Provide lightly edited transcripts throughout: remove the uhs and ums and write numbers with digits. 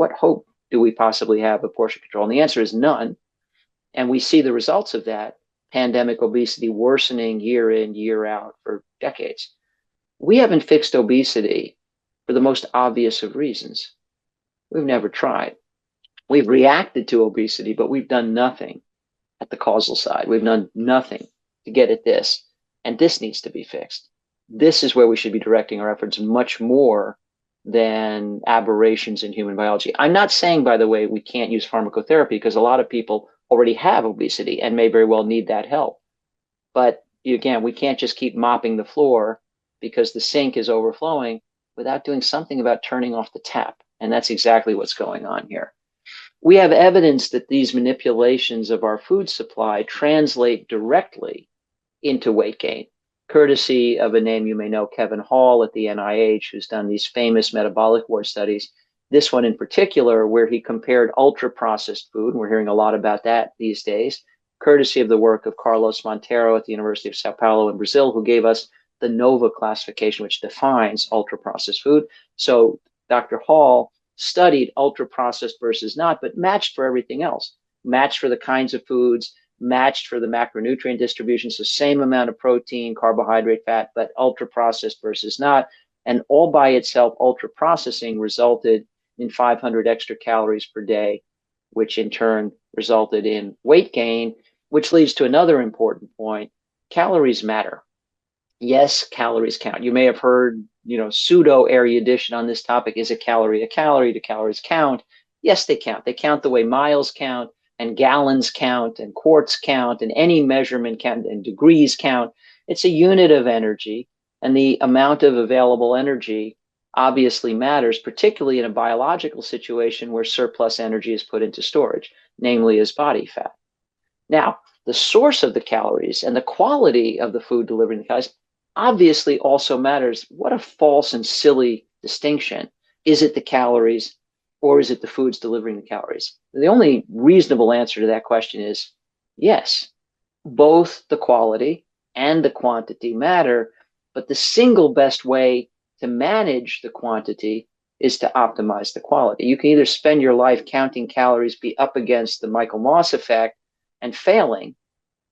what hope do we possibly have of portion control? And the answer is none. And we see the results of that pandemic obesity worsening year in, year out for decades. We haven't fixed obesity for the most obvious of reasons. We've never tried. We've reacted to obesity, but we've done nothing at the causal side. We've done nothing to get at this. And this needs to be fixed. This is where we should be directing our efforts much more than aberrations in human biology. I'm not saying, by the way, we can't use pharmacotherapy, because a lot of people already have obesity and may very well need that help. But again, we can't just keep mopping the floor because the sink is overflowing without doing something about turning off the tap. And that's exactly what's going on here. We have evidence that these manipulations of our food supply translate directly into weight gain, courtesy of a name you may know, Kevin Hall at the NIH, who's done these famous metabolic ward studies. This one in particular, where he compared ultra-processed food, and we're hearing a lot about that these days, courtesy of the work of Carlos Monteiro at the University of Sao Paulo in Brazil, who gave us the NOVA classification, which defines ultra-processed food. So Dr. Hall studied ultra-processed versus not, but matched for everything else, matched for the kinds of foods, matched for the macronutrient distribution, so same amount of protein, carbohydrate, fat, but ultra-processed versus not. And all by itself, ultra-processing resulted in 500 extra calories per day, which in turn resulted in weight gain, which leads to another important point. Calories matter. Yes, calories count. You may have heard, pseudo erudition on this topic. Is a calorie a calorie? Do calories count? Yes, they count. They count the way miles count, and gallons count, and quarts count, and any measurement count, and degrees count. It's a unit of energy, and the amount of available energy obviously matters, particularly in a biological situation where surplus energy is put into storage, namely as body fat. Now, the source of the calories and the quality of the food delivering the calories obviously also matters. What a false and silly distinction. Is it the calories, or is it the foods delivering the calories? The only reasonable answer to that question is yes. Both the quality and the quantity matter, but the single best way to manage the quantity is to optimize the quality. You can either spend your life counting calories, be up against the Michael Moss effect and failing,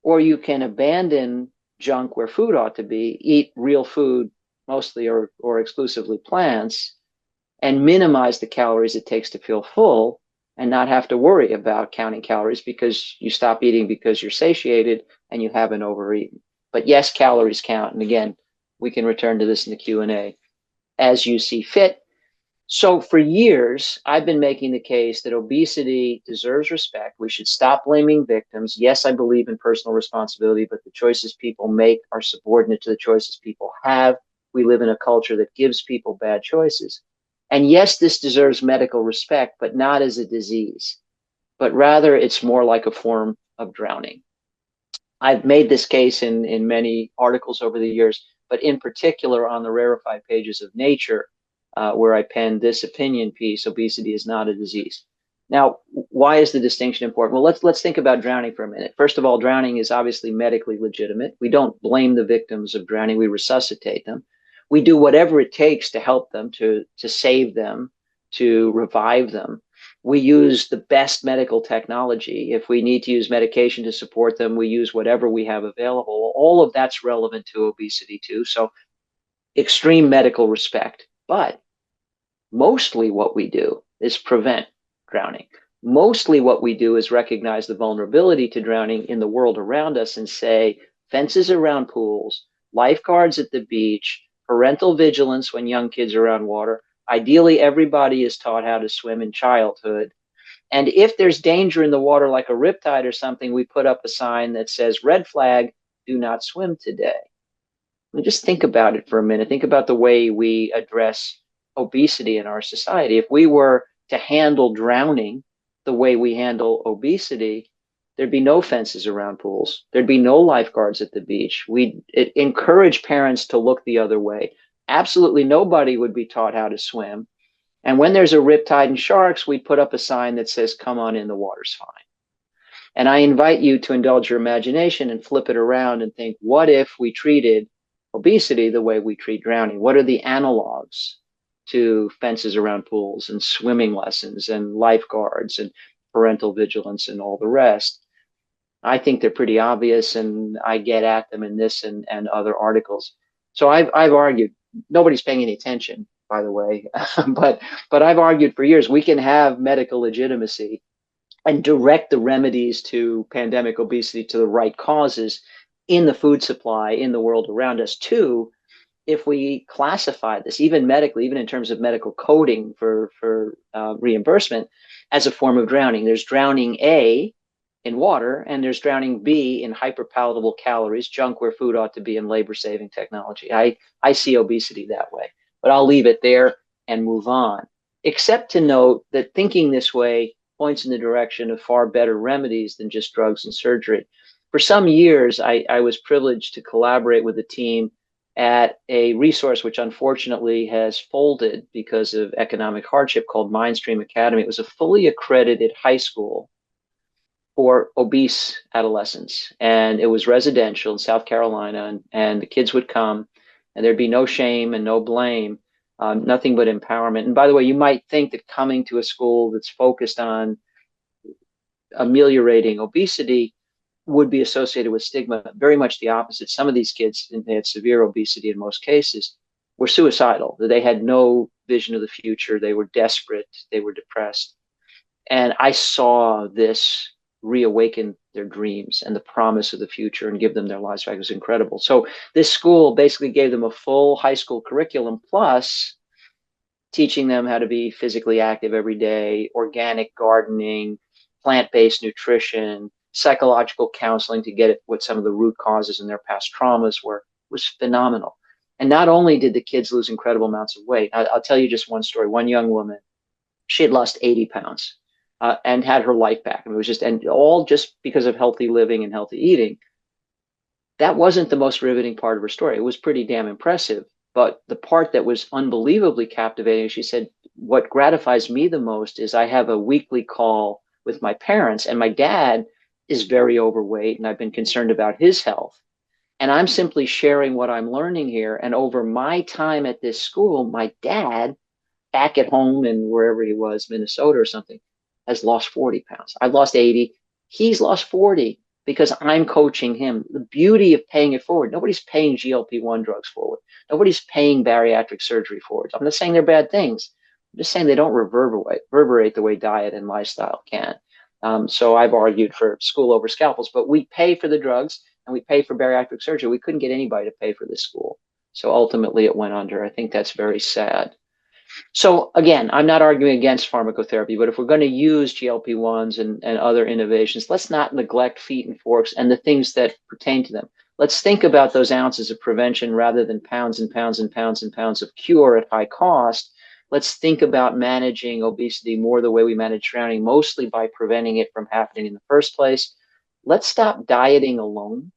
or you can abandon junk where food ought to be, eat real food, mostly or exclusively plants, and minimize the calories it takes to feel full and not have to worry about counting calories because you stop eating because you're satiated and you haven't overeaten. But yes, calories count. And again, we can return to this in the Q&A as you see fit. So for years, I've been making the case that obesity deserves respect. We should stop blaming victims. Yes, I believe in personal responsibility, but the choices people make are subordinate to the choices people have. We live in a culture that gives people bad choices. And yes, this deserves medical respect, but not as a disease, but rather it's more like a form of drowning. I've made this case in many articles over the years, but in particular on the rarefied pages of Nature, where I penned this opinion piece, obesity is not a disease. Now, why is the distinction important? Well, let's think about drowning for a minute. First of all, drowning is obviously medically legitimate. We don't blame the victims of drowning. We resuscitate them. We do whatever it takes to help them, to save them, to revive them. We use the best medical technology. If we need to use medication to support them, we use whatever we have available. All of that's relevant to obesity too. So extreme medical respect. But mostly what we do is prevent drowning. Mostly what we do is recognize the vulnerability to drowning in the world around us and say, fences around pools, lifeguards at the beach, parental vigilance when young kids are around water. Ideally, everybody is taught how to swim in childhood. And if there's danger in the water, like a riptide or something, we put up a sign that says, red flag, do not swim today. Just think about it for a minute. Think about the way we address obesity in our society. If we were to handle drowning the way we handle obesity, there'd be no fences around pools. There'd be no lifeguards at the beach. We'd encourage parents to look the other way. Absolutely nobody would be taught how to swim. And when there's a riptide and sharks, we put up a sign that says, come on in, the water's fine. And I invite you to indulge your imagination and flip it around and think, what if we treated obesity the way we treat drowning? What are the analogs to fences around pools and swimming lessons and lifeguards and parental vigilance and all the rest. I think they're pretty obvious, and I get at them in this and other articles. So I've argued, nobody's paying any attention, by the way, but I've argued for years we can have medical legitimacy and direct the remedies to pandemic obesity to the right causes in the food supply in the world around us too, if we classify this, even medically, even in terms of medical coding for reimbursement, as a form of drowning. There's drowning A in water, and there's drowning B in hyperpalatable calories, junk where food ought to be, in labor-saving technology. I see obesity that way, but I'll leave it there and move on, except to note that thinking this way points in the direction of far better remedies than just drugs and surgery. For some years, I was privileged to collaborate with a team at a resource which unfortunately has folded because of economic hardship, called Mindstream Academy. It was a fully accredited high school for obese adolescents, and it was residential in South Carolina, and the kids would come, and there'd be no shame and no blame, nothing but empowerment. And by the way, you might think that coming to a school that's focused on ameliorating obesity would be associated with stigma. Very much the opposite. Some of these kids, and they had severe obesity in most cases, were suicidal. They had no vision of the future. They were desperate. They were depressed. And I saw this reawaken their dreams and the promise of the future and give them their lives back. It was incredible. So this school basically gave them a full high school curriculum, plus teaching them how to be physically active every day, organic gardening, plant-based nutrition, psychological counseling to get at what some of the root causes in their past traumas were. Was phenomenal. And not only did the kids lose incredible amounts of weight, I'll tell you just one story. One young woman, she had lost 80 pounds and had her life back. And it was just, and all just because of healthy living and healthy eating. That wasn't the most riveting part of her story. It was pretty damn impressive. But the part that was unbelievably captivating, she said, what gratifies me the most is I have a weekly call with my parents, and my dad is very overweight, and I've been concerned about his health. And I'm simply sharing what I'm learning here. And over my time at this school, my dad, back at home and wherever he was, Minnesota or something, has lost 40 pounds. I've lost 80. He's lost 40 because I'm coaching him. The beauty of paying it forward. Nobody's paying GLP-1 drugs forward. Nobody's paying bariatric surgery forward. I'm not saying they're bad things. I'm just saying they don't reverberate the way diet and lifestyle can. So I've argued for school over scalpels, but we pay for the drugs and we pay for bariatric surgery. We couldn't get anybody to pay for this school. So ultimately it went under. I think that's very sad. So again, I'm not arguing against pharmacotherapy, but if we're going to use GLP-1s and other innovations, let's not neglect feet and forks and the things that pertain to them. Let's think about those ounces of prevention rather than pounds and pounds and pounds and pounds of cure at high cost. Let's think about managing obesity more the way we manage drowning, mostly by preventing it from happening in the first place. Let's stop dieting alone